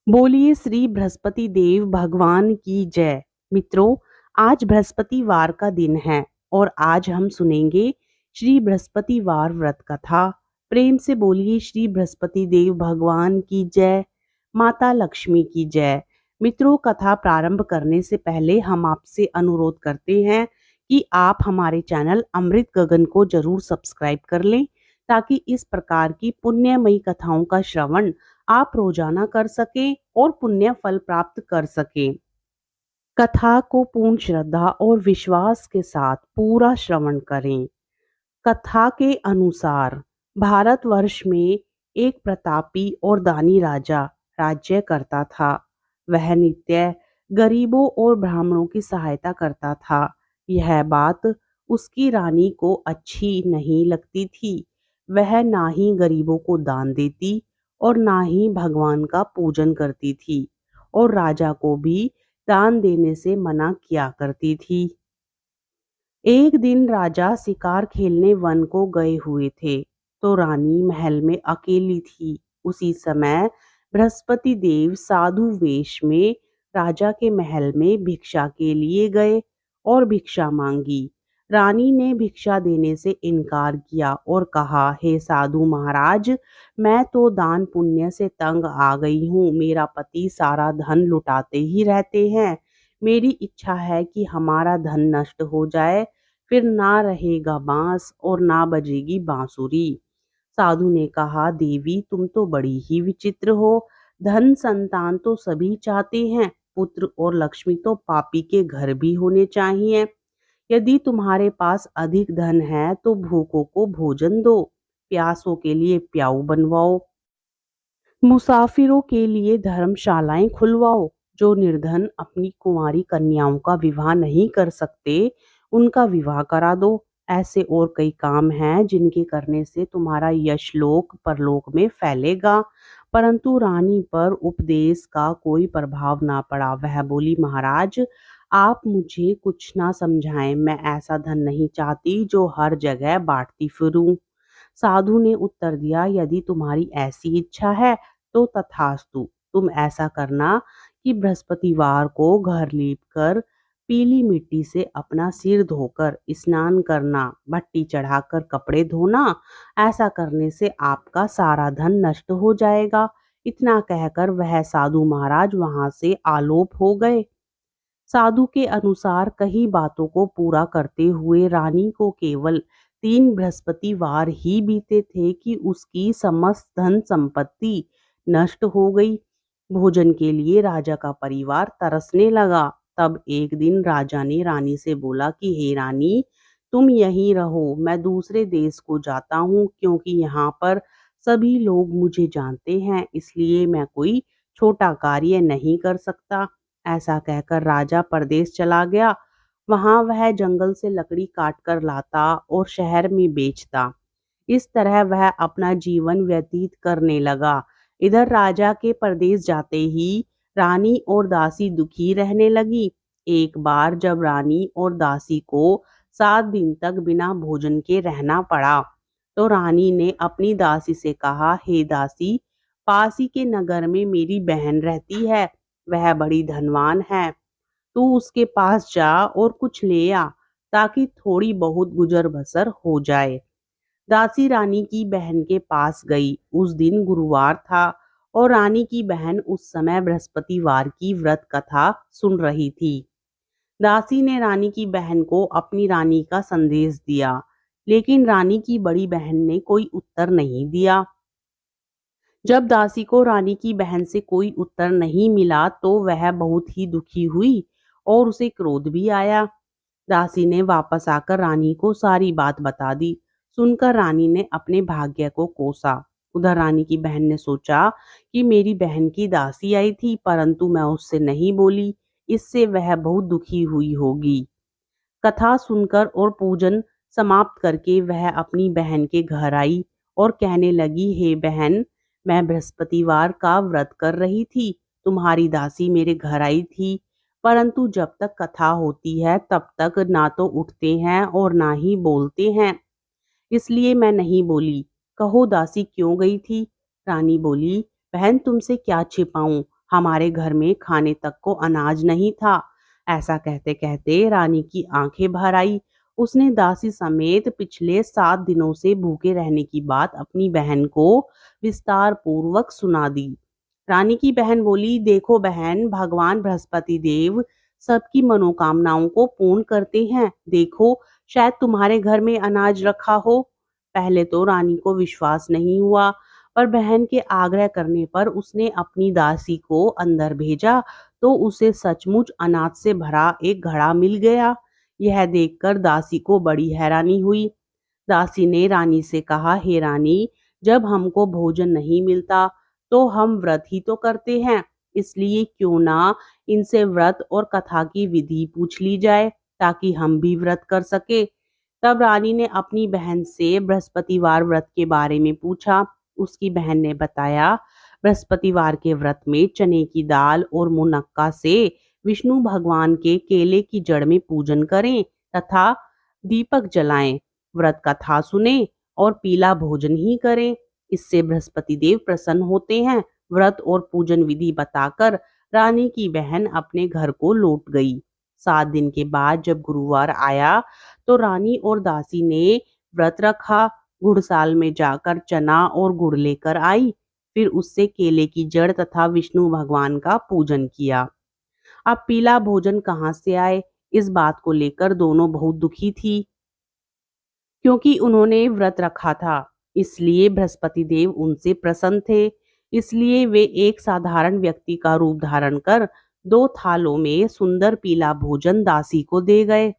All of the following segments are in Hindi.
बोलिए श्री बृहस्पति देव भगवान की जय। मित्रों, आज बृहस्पतिवार का दिन है और आज हम सुनेंगे श्री बृहस्पतिवार व्रत कथा। प्रेम से बोलिए श्री बृहस्पति देव भगवान की जय, माता लक्ष्मी की जय। मित्रों, कथा प्रारंभ करने से पहले हम आपसे अनुरोध करते हैं कि आप हमारे चैनल अमृत गगन को जरूर सब्सक्राइब कर लें, ताकि इस प्रकार की पुण्यमयी कथाओं का श्रवण आप रोजाना कर सकें और पुण्य फल प्राप्त कर सकें। कथा को पूर्ण श्रद्धा और विश्वास के साथ पूरा श्रवण करें। कथा के अनुसार भारतवर्ष में एक प्रतापी और दानी राजा राज्य करता था। वह नित्य गरीबों और ब्राह्मणों की सहायता करता था। यह बात उसकी रानी को अच्छी नहीं लगती थी। वह ना ही गरीबों को दान देती और ना ही भगवान का पूजन करती थी, और राजा को भी दान देने से मना किया करती थी। एक दिन राजा शिकार खेलने वन को गए हुए थे, तो रानी महल में अकेली थी। उसी समय बृहस्पति देव साधु वेश में राजा के महल में भिक्षा के लिए गए और भिक्षा मांगी। रानी ने भिक्षा देने से इनकार किया और कहा, हे साधु महाराज, मैं तो दान पुण्य से तंग आ गई हूँ। मेरा पति सारा धन लुटाते ही रहते हैं। मेरी इच्छा है कि हमारा धन नष्ट हो जाए, फिर ना रहेगा बांस और ना बजेगी बांसुरी। साधु ने कहा, देवी तुम तो बड़ी ही विचित्र हो। धन संतान तो सभी चाहते हैं, पुत्र और लक्ष्मी तो पापी के घर भी होने चाहिए। यदि तुम्हारे पास अधिक धन है तो भूखों को भोजन दो, प्यासों के लिए प्याऊ बनवाओ, मुसाफिरों के लिए धर्मशालाएं खुलवाओ। जो निर्धन अपनी कुंवारी कन्याओं का विवाह नहीं कर सकते, उनका विवाह करा दो। ऐसे और कई काम हैं जिनके करने से तुम्हारा यश लोक परलोक में फैलेगा। परंतु रानी पर उपदेश का कोई प्रभाव ना पड़ा। वह बोली, महाराज आप मुझे कुछ ना समझाएं। मैं ऐसा धन नहीं चाहती जो हर जगह बांटती फिरूं। साधु ने उत्तर दिया, यदि तुम्हारी ऐसी इच्छा है तो तथास्तु। तुम ऐसा करना कि बृहस्पतिवार को घर लीप कर पीली मिट्टी से अपना सिर धोकर स्नान करना, भट्टी चढ़ाकर कपड़े धोना। ऐसा करने से आपका सारा धन नष्ट हो जाएगा। इतना कहकर वह साधु महाराज वहां से आलोप हो गए। साधु के अनुसार कई बातों को पूरा करते हुए रानी को केवल 3 बृहस्पतिवार ही बीते थे कि उसकी समस्त धन संपत्ति नष्ट हो गई। भोजन के लिए राजा का परिवार तरसने लगा। तब एक दिन राजा ने रानी से बोला कि हे रानी, तुम यहीं रहो, मैं दूसरे देश को जाता हूँ, क्योंकि यहाँ पर सभी लोग मुझे जानते हैं, इसलिए मैं कोई छोटा कार्य नहीं कर सकता। ऐसा कहकर राजा परदेश चला गया। वहां वह जंगल से लकड़ी काट कर लाता और शहर में बेचता। इस तरह वह अपना जीवन व्यतीत करने लगा। इधर राजा के परदेश जाते ही रानी और दासी दुखी रहने लगी। एक बार जब रानी और दासी को 7 दिन तक बिना भोजन के रहना पड़ा, तो रानी ने अपनी दासी से कहा, हे दासी, पासी के नगर में मेरी बहन रहती है। वह बड़ी धनवान है। तू उसके पास जा और कुछ ले आ, ताकि थोड़ी बहुत गुजर बसर हो जाए। दासी रानी की बहन के पास गई। उस दिन गुरुवार था और रानी की बहन उस समय बृहस्पतिवार की व्रत कथा सुन रही थी। दासी ने रानी की बहन को अपनी रानी का संदेश दिया, लेकिन रानी की बड़ी बहन ने कोई उत्तर नहीं दिया। जब दासी को रानी की बहन से कोई उत्तर नहीं मिला तो वह बहुत ही दुखी हुई और उसे क्रोध भी आया। दासी ने वापस आकर रानी को सारी बात बता दी। सुनकर रानी ने अपने भाग्य को कोसा। उधर रानी की बहन ने सोचा कि मेरी बहन की दासी आई थी, परंतु मैं उससे नहीं बोली, इससे वह बहुत दुखी हुई होगी। कथा सुनकर और पूजन समाप्त करके वह अपनी बहन के घर आई और कहने लगी, हे बहन, मैं बृहस्पतिवार का व्रत कर रही थी। तुम्हारी दासी मेरे घर आई थी, परंतु जब तक कथा होती है तब तक ना तो उठते हैं और ना ही बोलते हैं, इसलिए मैं नहीं बोली। कहो दासी क्यों गई थी? रानी बोली, बहन तुमसे क्या छिपाऊं, हमारे घर में खाने तक को अनाज नहीं था। ऐसा कहते कहते रानी की आंखें भर आई। उसने दासी समेत पिछले 7 दिनों से भूखे रहने की बात अपनी बहन को विस्तार पूर्वक सुना दी। रानी की बहन बोली, देखो बहन, भगवान बृहस्पति देव सबकी मनोकामनाओं को पूर्ण करते हैं। देखो, शायद तुम्हारे घर में अनाज रखा हो। पहले तो रानी को विश्वास नहीं हुआ, पर बहन के आग्रह करने पर उसने अपनी दासी को अंदर भेजा तो उसे सचमुच अनाज से भरा एक घड़ा मिल गया। यह देखकर दासी को बड़ी हैरानी हुई। दासी ने रानी से कहा, हे रानी, जब हमको भोजन नहीं मिलता तो हम व्रत ही तो करते हैं, इसलिए क्यों ना इनसे व्रत और कथा की विधि पूछ ली जाए ताकि हम भी व्रत कर सके। तब रानी ने अपनी बहन से बृहस्पतिवार व्रत के बारे में पूछा। उसकी बहन ने बताया, बृहस्पतिवार के व्रत में चने की दाल और मुनक्का से विष्णु भगवान के केले की जड़ में पूजन करें तथा दीपक जलाएं, व्रत कथा सुने और पीला भोजन ही करें। इससे बृहस्पति देव प्रसन्न होते हैं। व्रत और पूजन विधि बताकर रानी की बहन अपने घर को लौट गई। 7 दिन के बाद जब गुरुवार आया तो रानी और दासी ने व्रत रखा। गुड़साल में जाकर चना और गुड़ लेकर आई, फिर उससे केले की जड़ तथा विष्णु भगवान का पूजन किया। अब पीला भोजन कहाँ से आए, इस बात को लेकर दोनों बहुत दुखी थी, क्योंकि उन्होंने व्रत रखा था, इसलिए बृहस्पति देव उनसे प्रसन्न थे। इसलिए वे एक साधारण व्यक्ति का रूप धारण कर 2 थालों में सुंदर पीला भोजन दासी को दे गए।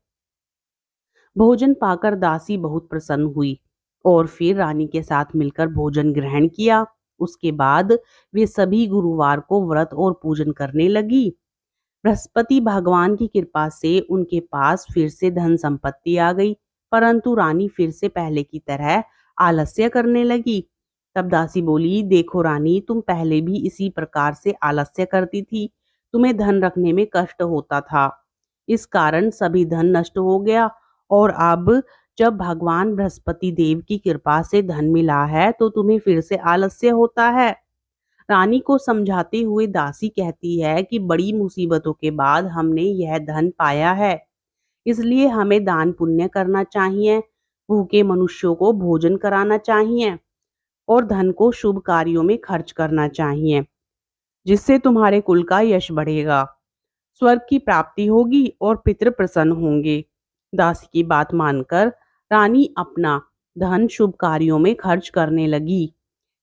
भोजन पाकर दासी बहुत प्रसन्न हुई और फिर रानी के साथ मिलकर भोजन ग्रहण किया। उसके बाद वे सभी गुरुवार को व्रत और पूजन करने लगी। बृहस्पति भगवान की कृपा से उनके पास फिर से धन संपत्ति आ गई, परंतु रानी फिर से पहले की तरह आलस्य करने लगी। तब दासी बोली, देखो रानी, तुम पहले भी इसी प्रकार से आलस्य करती थी। तुम्हें धन रखने में कष्ट होता था, इस कारण सभी धन नष्ट हो गया, और अब जब भगवान बृहस्पति देव की कृपा से धन मिला है तो तुम्हें फिर से आलस्य होता है। रानी को समझाते हुए दासी कहती है कि बड़ी मुसीबतों के बाद हमने यह धन पाया है, इसलिए हमें दान पुण्य करना चाहिए, भूखे मनुष्यों को भोजन कराना चाहिए और धन को शुभ कार्यों में खर्च करना चाहिए, जिससे तुम्हारे कुल का यश बढ़ेगा, स्वर्ग की प्राप्ति होगी और पितृ प्रसन्न होंगे। दासी की बात मानकर रानी अपना धन शुभ कार्यों में खर्च करने लगी,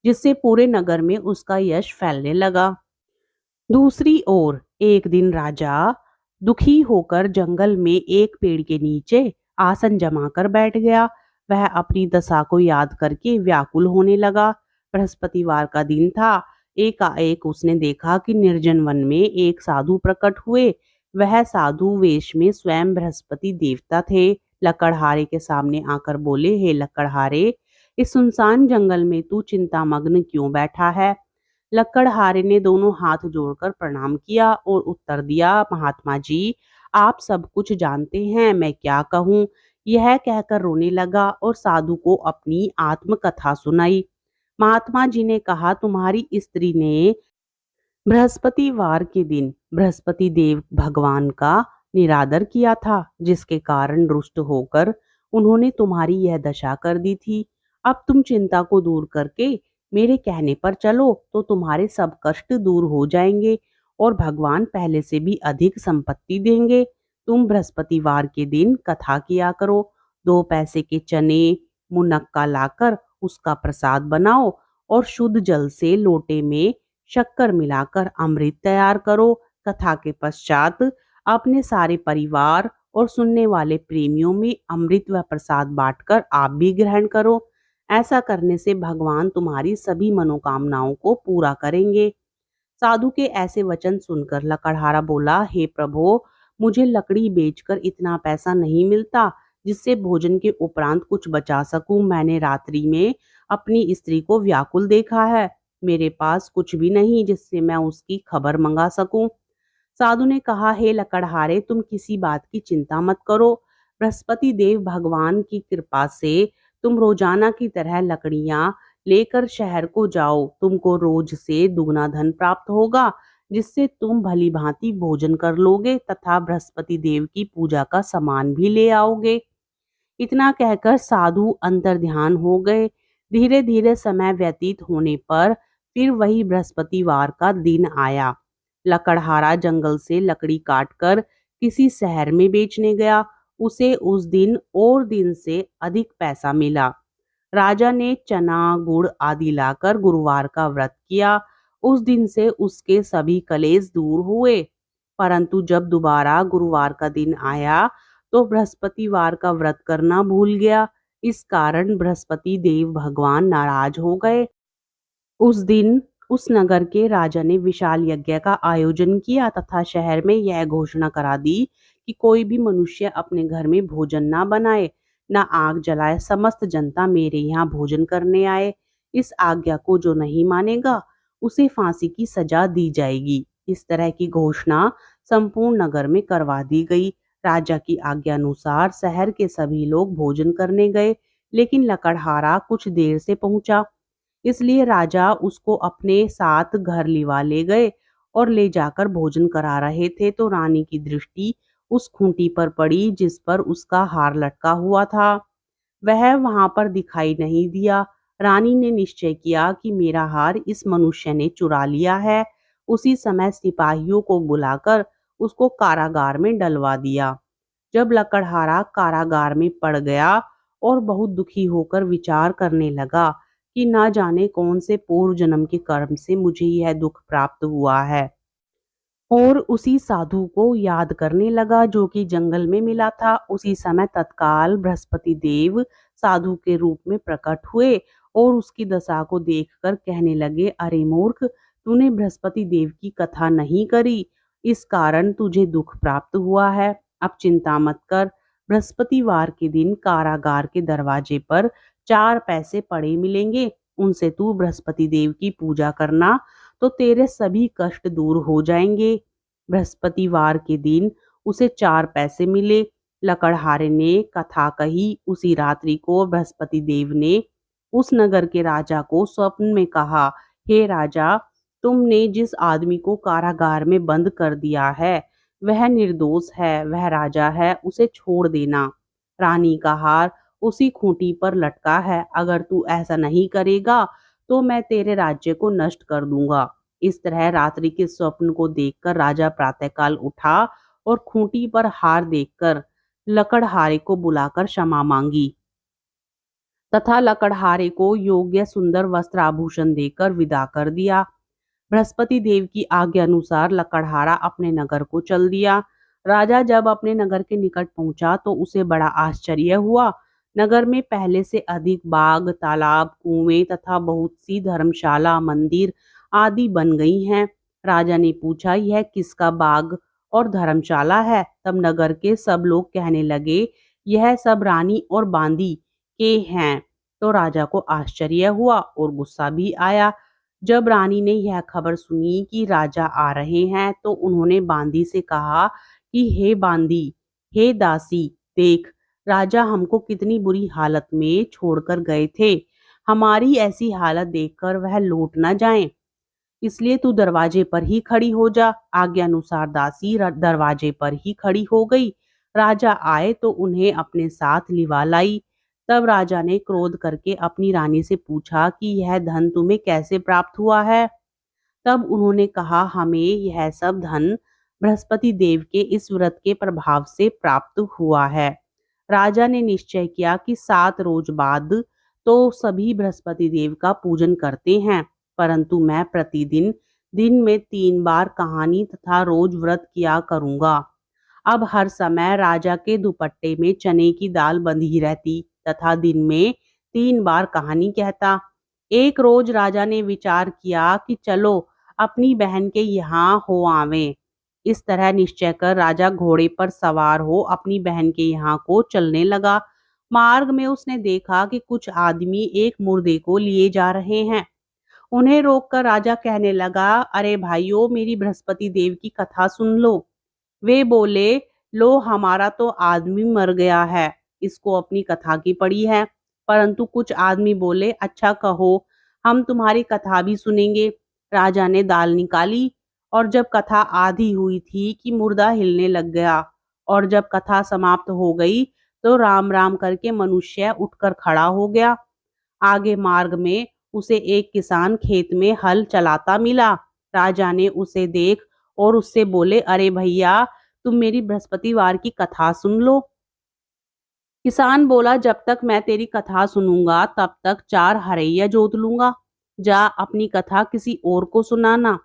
जिससे पूरे नगर में उसका यश फैलने लगा। दूसरी ओर एक दिन राजा दुखी होकर जंगल में एक पेड़ के नीचे आसन जमाकर बैठ गया। वह अपनी दशा को याद करके व्याकुल होने लगा। बृहस्पतिवार का दिन था। एकाएक उसने देखा कि निर्जन वन में एक साधु प्रकट हुए। वह साधु वेश में स्वयं बृहस्पति देवता थे। लकड़हारे के सामने आकर बोले, हे लकड़हारे, इस सुनसान जंगल में तू चिंतामग्न क्यों बैठा है? लकड़हारे ने दोनों हाथ जोड़कर प्रणाम किया और उत्तर दिया, महात्मा जी, आप सब कुछ जानते हैं, मैं क्या कहूँ। यह कहकर रोने लगा और साधु को अपनी आत्मकथा सुनाई। महात्मा जी ने कहा, तुम्हारी स्त्री ने बृहस्पतिवार के दिन बृहस्पति देव भगवान का निरादर किया था, जिसके कारण रुष्ट होकर उन्होंने तुम्हारी यह दशा कर दी थी। अब तुम चिंता को दूर करके मेरे कहने पर चलो तो तुम्हारे सब कष्ट दूर हो जाएंगे और भगवान पहले से भी अधिक संपत्ति देंगे। तुम बृहस्पतिवार के दिन कथा किया करो। 2 पैसे के चने मुनक्का लाकर उसका प्रसाद बनाओ और शुद्ध जल से लोटे में शक्कर मिलाकर अमृत तैयार करो। कथा के पश्चात अपने सारे परिवार और सुनने वाले प्रेमियों में अमृत व प्रसाद बांटकर आप भी ग्रहण करो। ऐसा करने से भगवान तुम्हारी सभी मनोकामनाओं को पूरा करेंगे। साधु के ऐसे वचन सुनकर लकड़हारा बोला, हे प्रभु, मुझे लकड़ी बेचकर इतना पैसा नहीं मिलता जिससे भोजन के उपरांत कुछ बचा सकूं। मैंने रात्रि में अपनी स्त्री को व्याकुल देखा है। मेरे पास कुछ भी नहीं जिससे मैं उसकी खबर मंगा सकूं। साधु ने कहा, हे लकड़हारे, तुम किसी बात की चिंता मत करो। बृहस्पति देव भगवान की कृपा से तुम रोजाना की तरह लकड़ियां लेकर शहर को जाओ। तुमको रोज से दुगना धन प्राप्त होगा। जिससे तुम भली भांति भोजन कर लोगे तथा बृहस्पति देव की पूजा का सामान भी ले आओगे। इतना कहकर साधु अंतर्ध्यान हो गए। धीरे धीरे समय व्यतीत होने पर फिर वही बृहस्पतिवार का दिन आया। लकड़हारा जंगल से लकड़ी काटकर किसी शहर में बेचने गया। उसे उस दिन और दिन से अधिक पैसा मिला। राजा ने चना, गुड़ आदि लाकर गुरुवार का व्रत किया। उस दिन से उसके सभी कलेश दूर हुए। परंतु जब दोबारा गुरुवार का दिन आया तो बृहस्पतिवार का व्रत करना भूल गया। इस कारण बृहस्पति देव भगवान नाराज हो गए। उस दिन उस नगर के राजा ने विशाल यज्ञ का आयोजन किया तथा शहर में यह घोषणा करा दी कि कोई भी मनुष्य अपने घर में भोजन ना बनाए, ना आग जलाए। समस्त जनता मेरे यहाँ भोजन करने आए। इस आज्ञा को जो नहीं मानेगा उसे फांसी की सजा दी जाएगी। इस तरह की घोषणा संपूर्ण नगर में करवा दी गई। राजा की आज्ञा अनुसार शहर के सभी लोग भोजन करने गए, लेकिन लकड़हारा कुछ देर से पहुंचा। इसलिए राजा उसको अपने साथ घर लिवा ले गए और ले जाकर भोजन करा रहे थे तो रानी की दृष्टि उस खूंटी पर पड़ी जिस पर उसका हार लटका हुआ था। वह वहां पर दिखाई नहीं दिया। रानी ने निश्चय किया कि मेरा हार इस मनुष्य ने चुरा लिया है। उसी समय सिपाहियों को बुलाकर उसको कारागार में डलवा दिया। जब लकड़हारा कारागार में पड़ गया और बहुत दुखी होकर विचार करने लगा कि ना जाने कौन से पूर्व जन्म के कर्म से मुझे यह दुख प्राप्त हुआ है, और उसी साधु को याद करने लगा जो कि जंगल में मिला था। उसी समय तत्काल बृहस्पति देव साधु के रूप में प्रकट हुए और उसकी दशा को देखकर कहने लगे, अरे मूर्ख, तूने बृहस्पति देव की कथा नहीं करी, इस कारण तुझे दुख प्राप्त हुआ है। अब चिंता मत कर। बृहस्पतिवार के दिन कारागार के दरवाजे पर 4 पैसे पड़े मिलेंगे। उनसे तू बृहस्पति देव की पूजा करना तो तेरे सभी कष्ट दूर हो जाएंगे। बृहस्पतिवार के दिन उसे 4 पैसे मिले। लकड़हारे ने कथा कही। उसी रात्रि को बृहस्पति देव ने उस नगर के राजा को स्वप्न में कहा, हे राजा, तुमने जिस आदमी को कारागार में बंद कर दिया है वह निर्दोष है, वह राजा है, उसे छोड़ देना। रानी का हार उसी खूंटी पर लटका है। अगर तू ऐसा नहीं करेगा तो मैं तेरे राज्य को नष्ट कर दूंगा। इस तरह रात्रि के स्वप्न को देखकर राजा प्रातःकाल उठा और खूंटी पर हार देखकर लकड़हारे को बुलाकर क्षमा मांगी तथा लकड़हारे को योग्य सुंदर वस्त्र आभूषण देकर विदा कर दिया। बृहस्पति देव की आज्ञा अनुसार लकड़हारा अपने नगर को चल दिया। राजा जब अपने नगर के निकट पहुंचा तो उसे बड़ा आश्चर्य हुआ। नगर में पहले से अधिक बाग, तालाब, कुएं तथा बहुत सी धर्मशाला, मंदिर आदि बन गई हैं। राजा ने पूछा, यह किसका बाग और धर्मशाला है? तब नगर के सब लोग कहने लगे, यह सब रानी और बांदी के हैं। तो राजा को आश्चर्य हुआ और गुस्सा भी आया। जब रानी ने यह खबर सुनी कि राजा आ रहे हैं तो उन्होंने बांदी से कहा कि हे बांदी, हे दासी, देख, राजा हमको कितनी बुरी हालत में छोड़कर गए थे। हमारी ऐसी हालत देखकर वह लौट न जाएं, इसलिए तू दरवाजे पर ही खड़ी हो जा। आज्ञा अनुसार दासी दरवाजे पर ही खड़ी हो गई। राजा आए तो उन्हें अपने साथ लिवा लाई। तब राजा ने क्रोध करके अपनी रानी से पूछा कि यह धन तुम्हें कैसे प्राप्त हुआ है? तब उन्होंने कहा, हमें यह सब धन बृहस्पति देव के इस व्रत के प्रभाव से प्राप्त हुआ है। राजा ने निश्चय किया कि 7 रोज बाद तो सभी बृहस्पति देव का पूजन करते हैं, परंतु मैं प्रतिदिन दिन में 3 बार कहानी तथा रोज व्रत किया करूंगा। अब हर समय राजा के दुपट्टे में चने की दाल बंधी रहती तथा दिन में 3 बार कहानी कहता। एक रोज राजा ने विचार किया कि चलो अपनी बहन के यहाँ हो आवें। इस तरह निश्चय कर राजा घोड़े पर सवार हो अपनी बहन के यहाँ को चलने लगा। मार्ग में उसने देखा कि कुछ आदमी एक मुर्दे को लिए जा रहे हैं। उन्हें रोककर राजा कहने लगा, अरे भाइयों, मेरी बृहस्पति देव की कथा सुन लो। वे बोले, लो, हमारा तो आदमी मर गया है, इसको अपनी कथा की पड़ी है। परंतु कुछ आदमी बोले, अच्छा कहो, हम तुम्हारी कथा भी सुनेंगे। राजा ने दाल निकाली और जब कथा आधी हुई थी कि मुर्दा हिलने लग गया, और जब कथा समाप्त हो गई तो राम राम करके मनुष्य उठकर खड़ा हो गया। आगे मार्ग में उसे एक किसान खेत में हल चलाता मिला। राजा ने उसे देख और उससे बोले, अरे भैया, तुम मेरी बृहस्पतिवार की कथा सुन लो। किसान बोला, जब तक मैं तेरी कथा सुनूंगा तब तक 4 हरैया जोत लूंगा। जा अपनी कथा किसी और को सुनाना।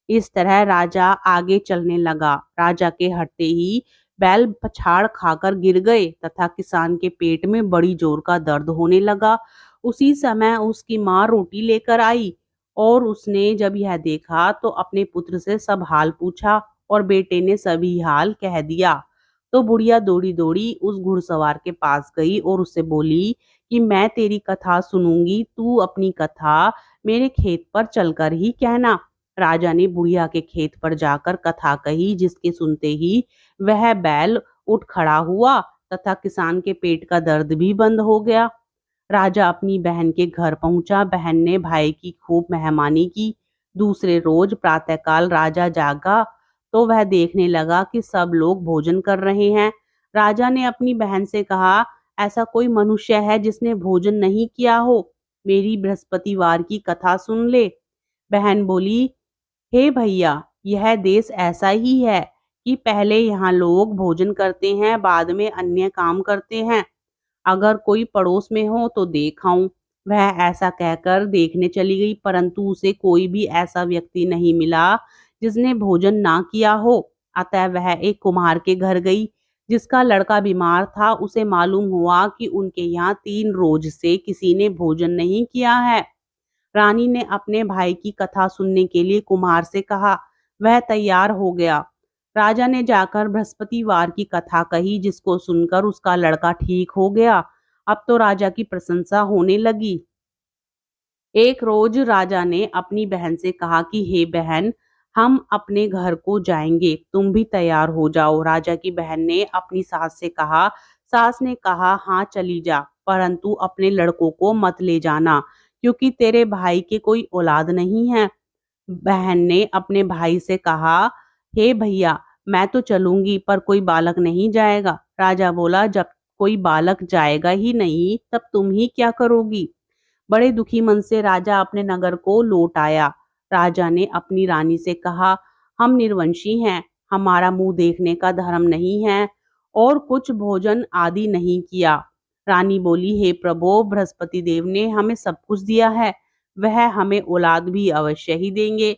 इस तरह राजा आगे चलने लगा। राजा के हटते ही बैल पछाड़ खाकर गिर गए तथा किसान के पेट में बड़ी जोर का दर्द होने लगा। उसी समय उसकी माँ रोटी लेकर आई और उसने जब यह देखा तो अपने पुत्र से सब हाल पूछा और बेटे ने सभी हाल कह दिया। तो बुढ़िया दौड़ी दौड़ी उस घुड़सवार के पास गई और उससे बोली कि मैं तेरी कथा सुनूंगी, तू अपनी कथा मेरे खेत पर चलकर ही कहना। राजा ने बुढ़िया के खेत पर जाकर कथा कही, जिसके सुनते ही वह बैल उठ खड़ा हुआ तथा किसान के पेट का दर्द भी बंद हो गया। राजा अपनी बहन के घर पहुंचा। बहन ने भाई की खूब मेहमानी की। दूसरे रोज प्रातःकाल राजा जागा तो वह देखने लगा कि सब लोग भोजन कर रहे हैं। राजा ने अपनी बहन से कहा, ऐसा कोई मनुष्य है जिसने भोजन नहीं किया हो? मेरी बृहस्पतिवार की कथा सुन ले। बहन बोली, हे भैया, यह देश ऐसा ही है कि पहले यहाँ लोग भोजन करते हैं, बाद में अन्य काम करते हैं। अगर कोई पड़ोस में हो तो देख आऊं। वह ऐसा कहकर देखने चली गई, परंतु उसे कोई भी ऐसा व्यक्ति नहीं मिला जिसने भोजन ना किया हो। अतः वह एक कुम्हार के घर गई, जिसका लड़का बीमार था। उसे मालूम हुआ कि उनके यहाँ 3 रोज से किसी ने भोजन नहीं किया है। रानी ने अपने भाई की कथा सुनने के लिए कुम्हार से कहा। वह तैयार हो गया। राजा ने जाकर बृहस्पतिवार की कथा कही, जिसको सुनकर उसका लड़का ठीक हो गया। अब तो राजा की प्रशंसा होने लगी। एक रोज राजा ने अपनी बहन से कहा कि हे बहन, हम अपने घर को जाएंगे, तुम भी तैयार हो जाओ। राजा की बहन ने अपनी सास से कहा। सास ने कहा, हाँ चली जा, परंतु अपने लड़कों को मत ले जाना, क्योंकि तेरे भाई के कोई औलाद नहीं है। बहन ने अपने भाई से कहा, हे भैया, मैं तो चलूंगी पर कोई बालक नहीं जाएगा। राजा बोला, जब कोई बालक जाएगा ही नहीं तब तुम ही क्या करोगी? बड़े दुखी मन से राजा अपने नगर को लौट आया। राजा ने अपनी रानी से कहा, हम निर्वंशी हैं, हमारा मुंह देखने का धर्म नहीं है और कुछ भोजन आदि नहीं किया। रानी बोली, हे प्रभु, बृहस्पति देव ने हमें सब कुछ दिया है, वह हमें औलाद भी अवश्य ही देंगे।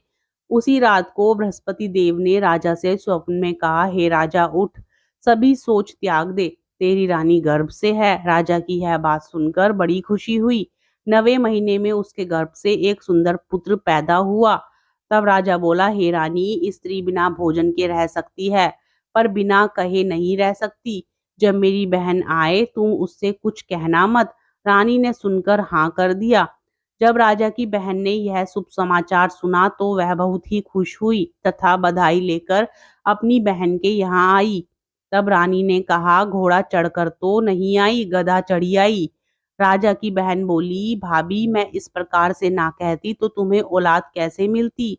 उसी रात को बृहस्पति देव ने राजा से स्वप्न में कहा, हे राजा, उठ, सभी सोच त्याग दे, तेरी रानी गर्भ से है। राजा की यह बात सुनकर बड़ी खुशी हुई। 9वें महीने में उसके गर्भ से एक सुंदर पुत्र पैदा हुआ। तब राजा बोला, हे रानी, स्त्री बिना भोजन के रह सकती है, पर बिना कहे नहीं रह सकती। जब मेरी बहन आए तुम उससे कुछ कहना मत। रानी ने सुनकर हाँ कर दिया। जब राजा की बहन ने यह शुभ समाचार सुना तो वह बहुत ही खुश हुई तथा बधाई लेकर अपनी बहन के यहाँ आई। तब रानी ने कहा, घोड़ा चढ़कर तो नहीं आई, गधा चढ़ी आई। राजा की बहन बोली, भाभी, मैं इस प्रकार से ना कहती तो तुम्हें औलाद कैसे मिलती?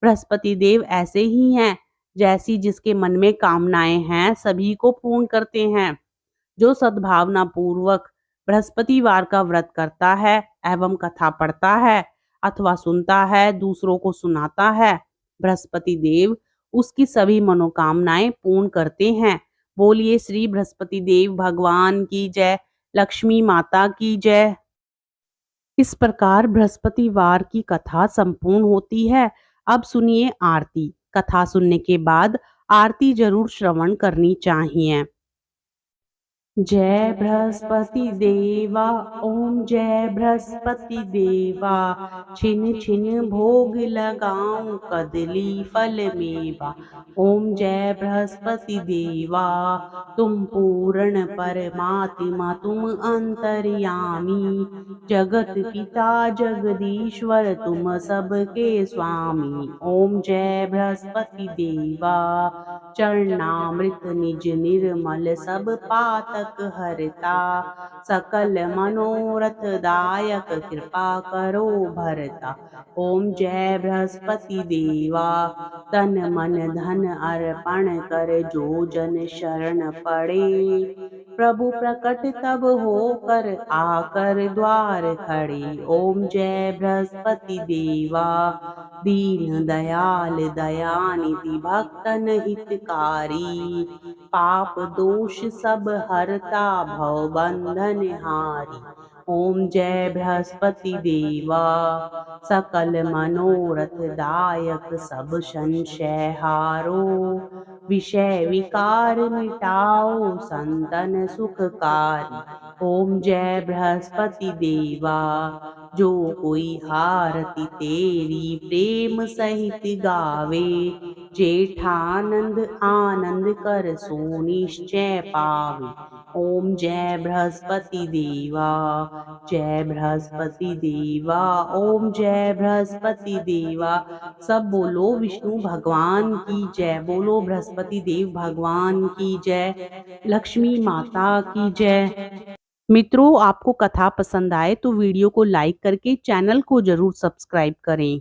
बृहस्पति देव ऐसे ही हैं, जैसी जिसके मन में कामनाएं हैं सभी को पूर्ण करते हैं। जो सद्भावना पूर्वक बृहस्पतिवार का व्रत करता है एवं कथा पढ़ता है अथवा सुनता है, दूसरों को सुनाता है, बृहस्पति देव उसकी सभी मनोकामनाएं पूर्ण करते हैं। बोलिए श्री बृहस्पति देव भगवान की जय। लक्ष्मी माता की जय। इस प्रकार बृहस्पतिवार की कथा संपूर्ण होती है। अब सुनिए आरती। कथा सुनने के बाद आरती जरूर श्रवण करनी चाहिए। जय बृहस्पति देवा, ओम जय बृहस्पति देवा, छिन छिन भोग लगाऊं कदली फल मेवा। ओम जय बृहस्पति देवा, तुम पूर्ण परमात्मा, तुम अंतर्यामी, जगत पिता जगदीश्वर, तुम सबके स्वामी। ओम जय बृहस्पति देवा, चरणामृत निज निर्मल सब पातक हरता। सकल मनोरथ दायक कृपा करो भरता। ओम जय बृहस्पति देवा, तन मन धन अर्पण कर जो जन शरण पड़े। प्रभु प्रकट तब होकर आकर द्वार खड़े। ओम जय बृहस्पति देवा, दीन दयाल दयानिधि भक्तन हितकारी। पाप दोष सब हरता भव बंधन हारी। ओम जय बृहस्पति देवा, सकल मनोरथ दायक सब संशय हारो। विषय विकार मिटाओ संतन सुखकारी। ओम जय बृहस्पति देवा, जो कोई हारति तेरी प्रेम सहित गावे। जेठानंद आनंद कर सो निश्चय पावे। ओम जय बृहस्पति देवा, जय बृहस्पति देवा, ओम जय बृहस्पति देवा। सब बोलो विष्णु भगवान की जय, बोलो बृहस्पति देव भगवान की जय, लक्ष्मी माता की जय। मित्रों, आपको कथा पसंद आए तो वीडियो को लाइक करके चैनल को जरूर सब्सक्राइब करें।